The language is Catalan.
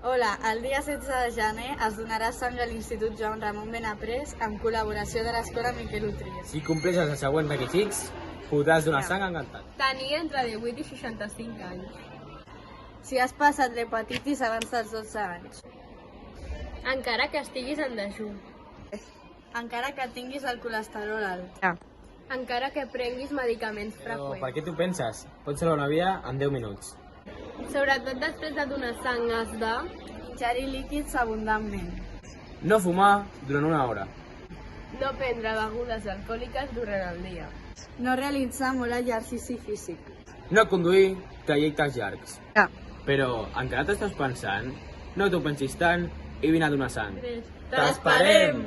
Hola, el dia 16 de gener es donarà sang a l'Institut Joan Ramon Benaprés amb col·laboració de l'Escola Miquel Utrías. Si compleixes els següents requisits, podràs donar sang encantat. Tenir entre 18 i 65 anys. Si has passat l'hepatitis abans dels 12 anys. Encara que estiguis en dejú. Encara que tinguis el colesterol alt. Encara que prenguis medicaments Però per freqüents. què t'ho penses? Pots salvar una vida en 10 minuts. Sobretot després de donar sang has de... Ingerir líquids abundantment. No fumar durant una hora. No prendre begudes alcohòliques durant el dia. No realitzar molt exercici físic. No conduir trajectes llargs. Ja. Però encara t'estàs pensant? No t'ho pensis tant i vine a donar sang. T'esperem!